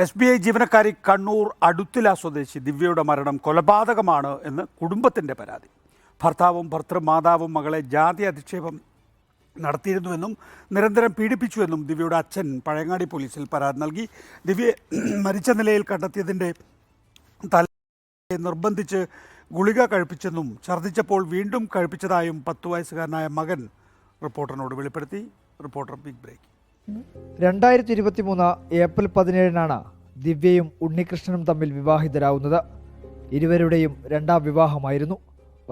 SBI ജീവനക്കാരി Kannur Aduthila സ്വദേശി ദിവ്യയുടെ മരണം കൊലപാതകമാണ് എന്ന് കുടുംബത്തിൻ്റെ പരാതി. ഭർത്താവും ഭർത്തൃമാതാവും മകളെ ജാതി അധിക്ഷേപം നടത്തിയിരുന്നുവെന്നും നിരന്തരം പീഡിപ്പിച്ചുവെന്നും ദിവ്യയുടെ അച്ഛൻ പഴയങ്ങാടി പോലീസിൽ പരാതി നൽകി. ദിവ്യയെ മരിച്ച നിലയിൽ കണ്ടെത്തിയതിൻ്റെ തലേ നിർബന്ധിച്ച് ഗുളിക കഴിപ്പിച്ചെന്നും ഛർദ്ദിച്ചപ്പോൾ വീണ്ടും കഴിപ്പിച്ചതായും 10 വയസ്സുകാരനായ മകൻ റിപ്പോർട്ടറിനോട് വെളിപ്പെടുത്തി. Reporter big break. 2023 ഏപ്രിൽ 17 ദിവ്യയും ഉണ്ണികൃഷ്ണനും തമ്മിൽ വിവാഹിതരാവുന്നത്. ഇരുവരുടെയും രണ്ടാം വിവാഹമായിരുന്നു.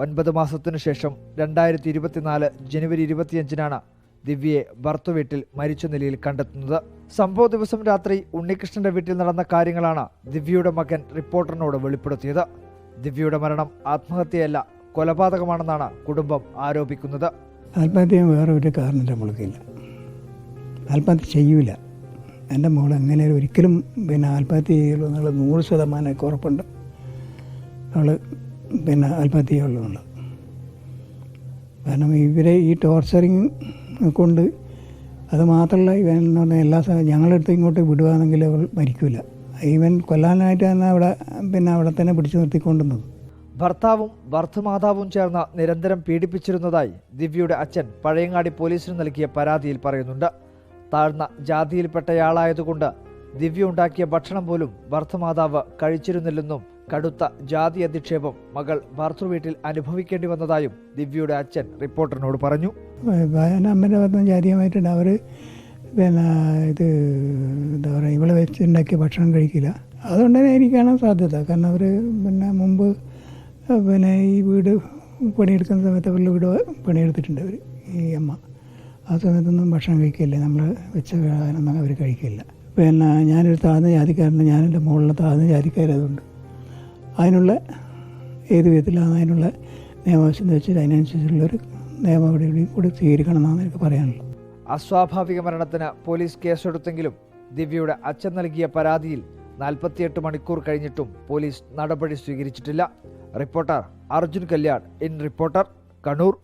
9 മാസത്തിനു ശേഷം 2024 ജനുവരി 25 ദിവ്യയെ ഭർത്തൃവീട്ടിൽ മരിച്ച നിലയിൽ കണ്ടെത്തുന്നത്. സംഭവ ദിവസം രാത്രി ഉണ്ണികൃഷ്ണന്റെ വീട്ടിൽ നടന്ന കാര്യങ്ങളാണ് ദിവ്യയുടെ മകൻ റിപ്പോർട്ടറിനോട് വെളിപ്പെടുത്തിയത്. ദിവ്യയുടെ മരണം ആത്മഹത്യയല്ല, കൊലപാതകമാണെന്നാണ് കുടുംബം ആരോപിക്കുന്നത്. ആത്മഹത്യ വേറെ ഒരു കാരണം നമ്മൾക്കില്ല. ആത്മഹത്യ ചെയ്യൂല. എൻ്റെ മോൾ അങ്ങനെ ഒരിക്കലും ആത്മഹത്യ ചെയ്യുള്ളൂ എന്നുള്ള 100% ഉറപ്പുണ്ട്. അവൾ ആത്മഹത്യ ചെയ്യുള്ളൂ. കാരണം ഇവരെ ഈ ടോർച്ചറിങ് കൊണ്ട് അത് മാത്രമല്ല, ഇവൻ എന്ന് പറഞ്ഞാൽ എല്ലാ ഞങ്ങളെടുത്ത് ഇങ്ങോട്ട് വിടുകയാണെങ്കിൽ അവൾ മരിക്കില്ല. ഇവൻ കൊല്ലാനായിട്ടാണ് അവിടെ തന്നെ പിടിച്ചു നിർത്തിക്കൊണ്ടുവന്നത്. ഭർത്താവും ഭർത്തൃമാതാവും ചേർന്ന് നിരന്തരം പീഡിപ്പിച്ചിരുന്നതായി ദിവ്യയുടെ അച്ഛൻ പഴയങ്ങാടി പോലീസിന് നൽകിയ പരാതിയിൽ പറയുന്നുണ്ട്. താഴ്ന്ന ജാതിയിൽപ്പെട്ടയാളായതുകൊണ്ട് ദിവ്യ ഉണ്ടാക്കിയ ഭക്ഷണം പോലും ഭർത്തൃമാതാവ് കഴിച്ചിരുന്നില്ലെന്നും കടുത്ത ജാതി അധിക്ഷേപം മകൾ ഭർത്തൃവീട്ടിൽ അനുഭവിക്കേണ്ടി വന്നതായും ദിവ്യയുടെ അച്ഛൻ റിപ്പോർട്ടറിനോട് പറഞ്ഞു. അമ്മൻ്റെ ഭാഗത്തും ജാതീയമായിട്ടുണ്ട്. അവർ ഇത് എന്താ പറയുക, ഇവളെ വെച്ചുണ്ടാക്കിയ ഭക്ഷണം കഴിക്കില്ല. അതുകൊണ്ട് തന്നെ എനിക്കാണ് സാധ്യത. കാരണം അവർ മുമ്പ് ഈ വീട് പണിയെടുക്കുന്ന സമയത്ത് അവരുടെ വീട് പണിയെടുത്തിട്ടുണ്ട് അവർ, ഈ അമ്മ. ആ സമയത്തൊന്നും ഭക്ഷണം കഴിക്കില്ല, നമ്മൾ വെച്ച ആഹാരമൊന്നും അവർ കഴിക്കില്ല. ഞാനൊരു താഴ്ന്ന ജാതിക്കാരന്, ഞാനെൻ്റെ മുകളിലെ താഴ്ന്ന ജാതിക്കാരതുകൊണ്ട് അതിനുള്ള ഏത് വിധത്തിലാണ് അതിനുള്ള നിയമാവശ്യം വെച്ചിട്ട് അതിനനുസരിച്ചുള്ളൊരു നിയമം ഇവിടെ കൂടി സ്വീകരിക്കണം എന്നാണ് എനിക്ക് പറയാനുള്ളത്. അസ്വാഭാവിക മരണത്തിന് പോലീസ് കേസെടുത്തെങ്കിലും ദിവ്യയുടെ അച്ഛൻ നൽകിയ പരാതിയിൽ 48 മണിക്കൂർ കഴിഞ്ഞിട്ടും പോലീസ് നടപടി സ്വീകരിച്ചിട്ടില്ല. Reporter Arjun Kalyan, in reporter, Kannur.